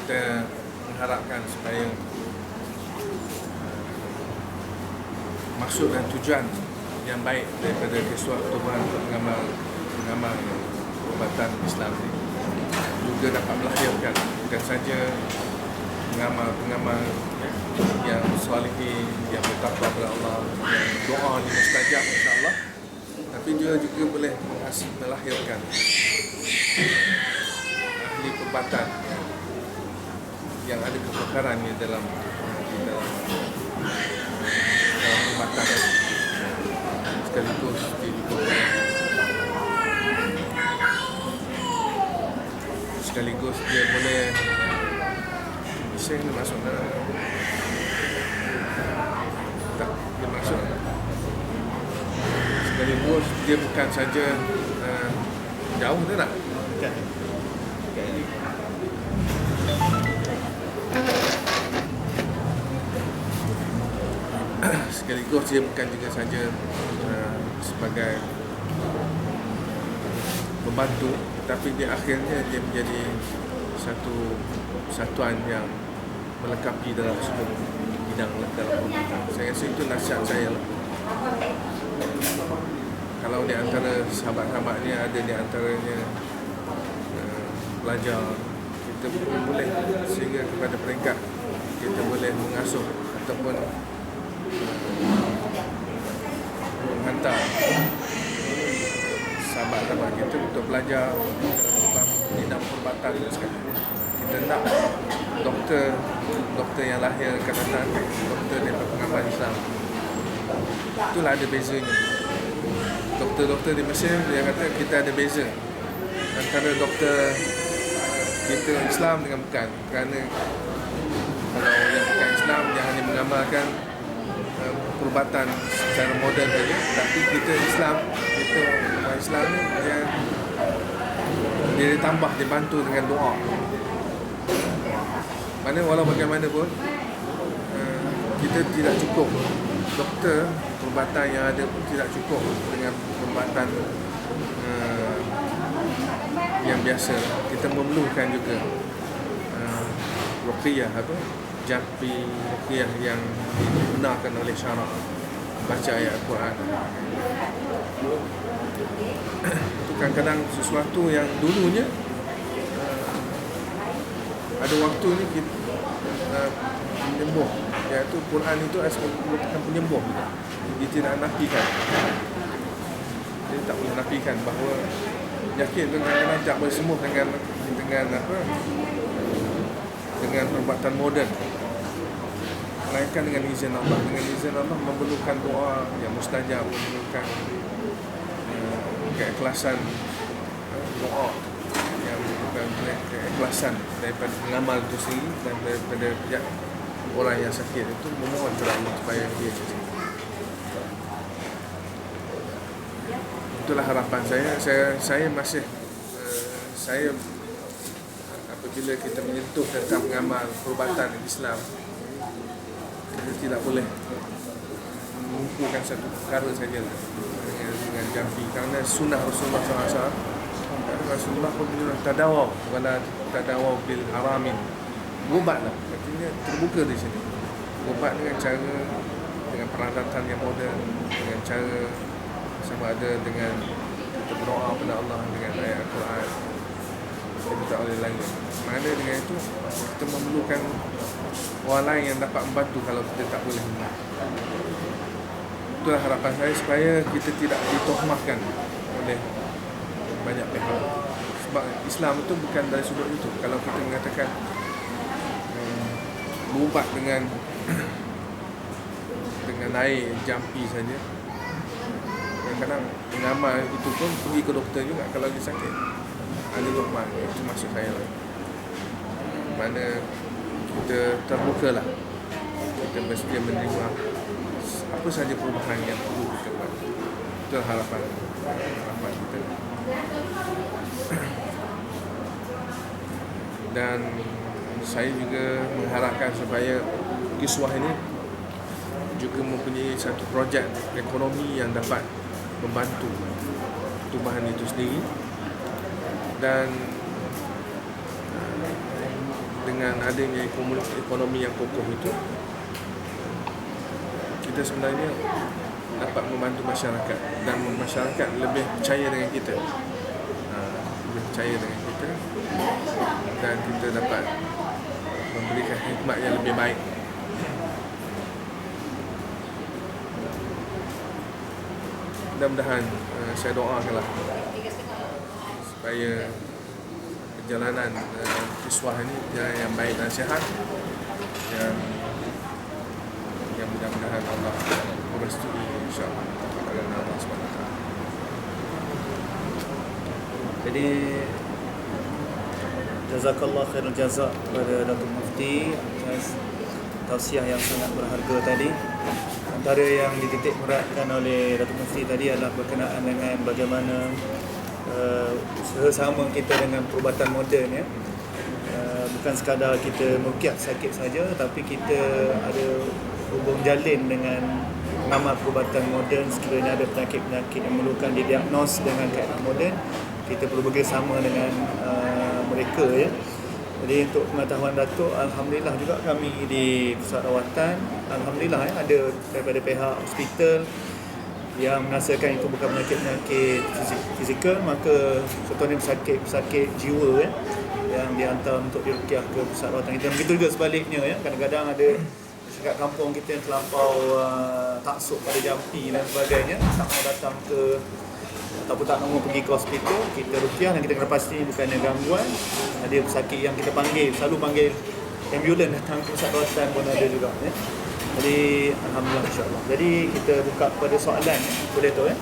kita mengharapkan supaya maksud dan tujuan yang baik daripada Kiswah Tuhan untuk mengamal perubatan Islam ini juga dapat melahirkan bukan saja pengamal-pengamal yang salihin, yang bertakwa kepada Allah, yang doa ni mustajab insya-Allah, tapi dia juga boleh melahirkan ahli perubatan yang ada kepakarannya dalam perubatan sekaligus dia boleh bising dia masuk dalam tak, dia masuk sekaligus dia bukan saja jauh dia tak? Sekaligus dia bukan juga saja sebagai membantu, tapi di akhirnya dia menjadi satu satuan yang melengkapi dalam semua bidang dalam perubatan. Saya rasa itu nasihat saya lah. Kalau di antara sahabat-sahabat ni ada di antaranya pelajar, kita boleh sehingga kepada peringkat kita boleh mengasuh ataupun menghantar sahabat-sahabat kita untuk belajar dalam bidang perubatan. Kita nak doktor yang lahir akan datang, doktor daripada pengamal Islam. Itulah ada bezanya. Doktor-doktor di Mesir dia kata kita ada beza antara doktor kita Islam dengan bukan, kerana kalau yang bukan Islam dia hanya mengamalkan perubatan secara moden saja, tapi kita Islam, kita orang Islam ni dia ditambah, dibantu dengan doa. Mana walau bagaimanapun kita tidak cukup, doktor perubatan yang ada pun tidak cukup dengan perubatan yang biasa. Kita memerlukan juga ruqyah jampi, ruqyah yang dibenarkan oleh syarak, baca ayat Al-Quran. Itu kadang-kadang sesuatu yang dulunya ada waktu ni kita penyembuh, iaitu Quran itu merupakan penyembuh. Dia tidak nafikan, dia tak boleh nafikan bahawa yakin kadang-kadang tak boleh sembuh dengan perubatan moden, melainkan dengan izin Allah. Dengan izin Allah memerlukan doa yang mustajab, memerlukan keikhlasan doa yang memerlukan keikhlasan daripada pengamal itu sendiri dan daripada pihak orang yang sakit itu, memohon kepada Allah supaya dia sakit. Itulah harapan saya masih saya apabila kita menyentuh tentang mengamal perubatan Islam, kita tidak boleh mengumpulkan satu perkara saja dengan jampi, kerana sunnah Rasulullah SAW. Rasulullah pun menyuruh tadawaw wala tadawaw bil haramin, ubatlah, artinya terbuka di sini, ubat dengan cara, dengan peralatan yang moden, dengan cara sama ada dengan kita berdoa kepada Allah dengan ayat Al-Quran, kita tak boleh lain. Mana dengan itu kita memerlukan orang lain yang dapat membantu kalau kita tak boleh. Itulah harapan saya supaya kita tidak ditohmahkan oleh banyak pihak. Sebab Islam itu bukan dari sudut itu. Kalau kita mengatakan berubat dengan air jampi saja, kadang-kadang pengamal itu pun pergi ke doktor juga kalau dia sakit. Ada tohmat, itu maksud saya lah. Mana kita terbuka lah, kita bersedia menerima apa saja perubahan yang perlu kita buat. Itu harapan kita. Dan saya juga mengharapkan supaya Kiswah ini juga mempunyai satu projek ekonomi yang dapat membantu pertumbuhan itu sendiri, dan dengan adanya ekonomi yang kokoh itu, kita sebenarnya dapat membantu masyarakat dan masyarakat lebih percaya dengan kita, lebih percaya dengan kita, dan kita dapat memberikan khidmat yang lebih baik. Mudah-mudahan saya doakanlah supaya perjalanan kiswah ini berjalan yang baik dan sihat, yang mudah-mudahan Allah merestui, insya-Allah. Allah SWT. Jadi jazakallah khairul jazak kepada Datuk Mufti atas tausiah yang sangat berharga tadi. Antara yang dititik beratkan oleh Datuk Mufti tadi adalah berkenaan dengan bagaimana usaha sama kita dengan perubatan moden, ya. Bukan sekadar kita meruqyah sakit saja, tapi kita ada hubung jalin dengan pengamal perubatan moden. Sekiranya ada penyakit-penyakit yang memerlukan didiagnos dengan kaedah moden, kita perlu bekerjasama dengan mereka, ya. Jadi untuk pengetahuan Datuk, alhamdulillah juga kami di pusat rawatan, alhamdulillah, ya, ada daripada pihak hospital yang merasakan itu bukan penyakit-penyakit fizikal, maka contohnya pesakit jiwa, ya, yang dihantar untuk diruqyah ke pusat rawatan kita. Begitu juga sebaliknya, ya. Kadang-kadang ada masyarakat kampung kita yang terlampau taksub pada jampi dan sebagainya, tak mau datang ke ataupun tak mau pergi ke hospital, kita ruqyah dan kita kena pasti bukannya gangguan. Ada pesakit yang kita selalu panggil ambulan datang ke pusat rawatan pun ada juga, ya. Jadi alhamdulillah, insya-Allah. Jadi kita buka pada soalan, ya. Boleh tu, ya.